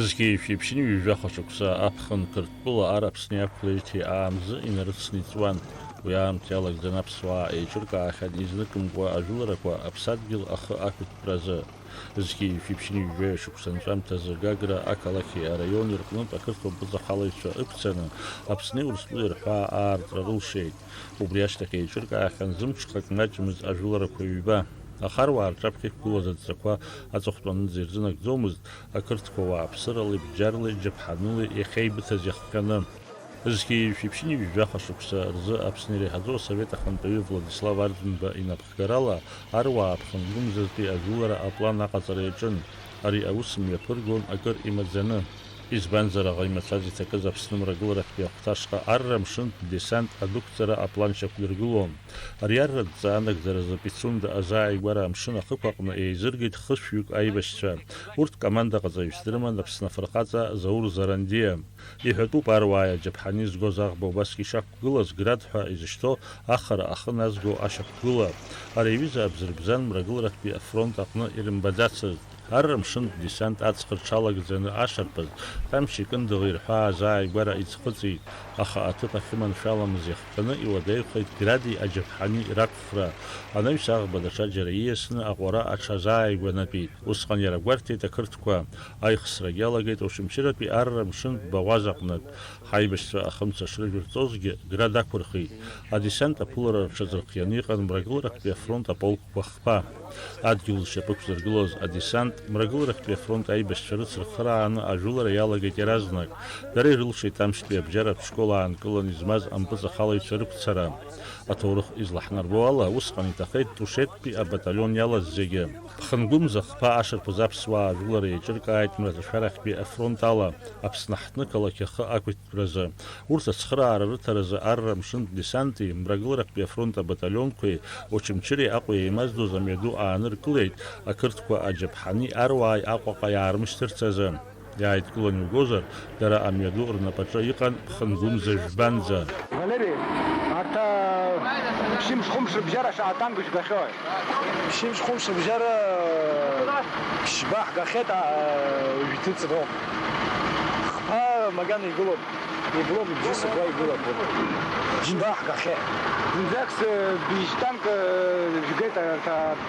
Згьы шәиԥшьны ҩажәаха шықәса аԥхын Қырҭтәыла Араԥсны иақәлеижьҭеи аамзы инарыцны ицуан. Уи аамҭа иалагӡаны аԥсуаа еиҿыркаахьан изныкымкәа ажәыларақәа аԥсадгьыл ахы ақәытәразы. Згьы шәиԥшьны ҩажәа шықәсанҵәамҭазы Гагра ақалақьи араиони рҟнытә ақырҭуа быҵахалаҩцәа ықәцаны Аԥсни Урыстәылеи рҳәаа аартра рылшеит. Убри ашьҭахь еиҿыркаахьан зымҽхак маҷмыз ажәыларақәа ҩба. Ахаруаа рҿаԥхьа иқәгылаз аҵәҵәақәа аҵыхәтәанынӡа ирзынагӡомызт ақырҭқәа уааԥсырали, бџьарли, џьаԥҳаныли иахьеибыҭаз иахҟьаны. Згьы шәиԥшьны ҩажәаха шықәса рзы Аԥсны иреиҳаӡоу асовет ахантәаҩы Владислав Ардынба инапхгарала аруаа аԥхынгәымзатәи ажәылара аплан аҟаҵара иаҿын. Ари аус мҩаԥыргон акыр имаӡаны. Избанзар аӷа имацәаз иҭакыз Аԥсны мрагыларахьтәи ахәҭашҟа арра мшынтә десант адәықәҵара аплан шьақәиргылон. Ари арратә анагӡаразы Пицунда азааигәара амшын ахықә аҟны еизыргеит хышәҩык аибашьцәа. Урҭ командаҟаҵаҩыс дрыман Аԥсны афырхаҵа Заур Зарандиа. Иҳәатәуп аруаа аџьаԥҳани згоз аӷба убасгьы ишақәгылаз град ҳәа изышьҭоу ахара ахы назго ашьақәгыла. Ари аҩыза абзырбзан мрагыларахьтәи афронт аҟны ирымбаӡацызт. Арра мшынтә десант аҵх рҽалагӡаны ашарԥаз Ҭамшь Икындыӷа ирҳәаа азааигәара иӡхыҵит, аха аҭыԥ ахьыманшәаламыз иахҟьаны иуадаҩхеит гради аџьаԥҳани рақәфра. Анаҩс аӷба даҽаџьара ииасны аҟәара аҽазааигәанатәит. Усҟан иара гәарҭеит ақырҭқәа. Аихсрагьы иалагеит Ошымчыратәи арра мшынтә бауаз аҟнытә. Ҳаибашьцәа ахымца шрыжәырҵозгьы град ақәырхит. Адесант аԥылара рҽазырхианы иҟан мрагыларахьтәи афронт аполкқәа хԥа. Адгьыл зшьапы ықәзыргылоз адесант мрагыларахьтәи афронт аибашьцәа рыцрыхрааны ажәылара иалагеит иаразнак. Дара ирылшеит Ҭамшьтәи абџьаратә школ аанкыланы измаз ампыҵахалаҩцәа рықәцара. Аҭоурых излаҳнарбо ала усҟан иҭахеит Тушеттәи абаталион иалаз зегьы. Ԥхынгәымза хԥа ашарԥаз аԥсуаа ажәылара еиҿыркааит мраҭашәарахьтәи афронт ала Аԥсны ҳҭнықалақь ахы ақәиҭтәразы. Урҭ ацхыраара рыҭаразы арра мшынтә десанти мрагыларахьтәи афронт абаталионқәеи Очамчыреи Аҟәа еимаздоз амҩаду ааныркылеит ақырҭқәа аџьаԥҳани аруааи Аҟәаҟа иаармышьҭырц азы. Иааидкыланы иугозар, дара амҩаду рнапаҿы иҟан Ԥхынгәымза жәбанӡа. Шьымш-хәымш рыбжьара шаатан быжәгахьои. Шьымш-хәымш рыбжьара ԥшьба ҳгахьеит жәҭыҵроу. Хԥа магана игылоуп. Иблоуп ибжьы сыхәа игылоуп. Џьба ҳгахьеит. Зынӡакс бижьтанк жәгеит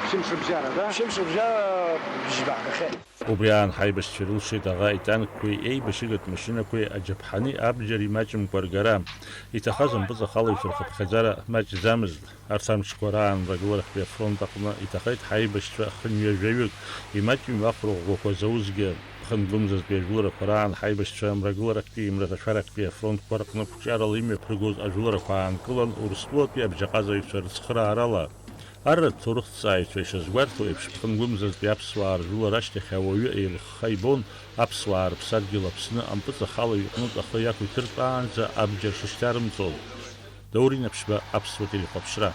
шьымш рыбжьара, да? Шьымш рыбжьара ԥшьба ҳгахьеит. Убри аан ҳаибашьцәа ирылшеит аӷа итанкқәеи еибашьыгатә машьынақәеи аџьаԥҳани абџьари маҷымкәа ргара. Иҭахаз ампыҵахалаҩцәа рхыԥхьаӡара маҷӡамызт. Арҭ амшқәа раан мрагыларахьтәи афронт аҟны иҭахеит ҳаибашьцәа хынҩажәаҩык, имаҷҩым ахәраӷәӷәақәа заузгьы. Ԥхынгәымзатәи ажәыларақәа раан ҳаибашьцәа мрагыларахьтәи мраҭашәарахьтәи афронтқәа рҟны қәҿиарала имҩаԥыргоз ажәыларақәа аанкылан Урыстәылатәи абџьаҟазаҩцәа рыцхыраарала. Арратә ҭоурыхҭҵааҩцәа ишазгәарҭо еиԥш Ԥхынгәымзатәи аԥсуаа ржәылара ашьҭахь ауаҩы еилыхха ибон аԥсуаа рыԥсадгьыл Аԥсны ампыҵахалаҩ иҟнытә ахы иақәиҭыртәаанӡа абџьар шышьҭарымҵоз. Даурин Аԥшьба, Аԥсуа телехәаԥшра.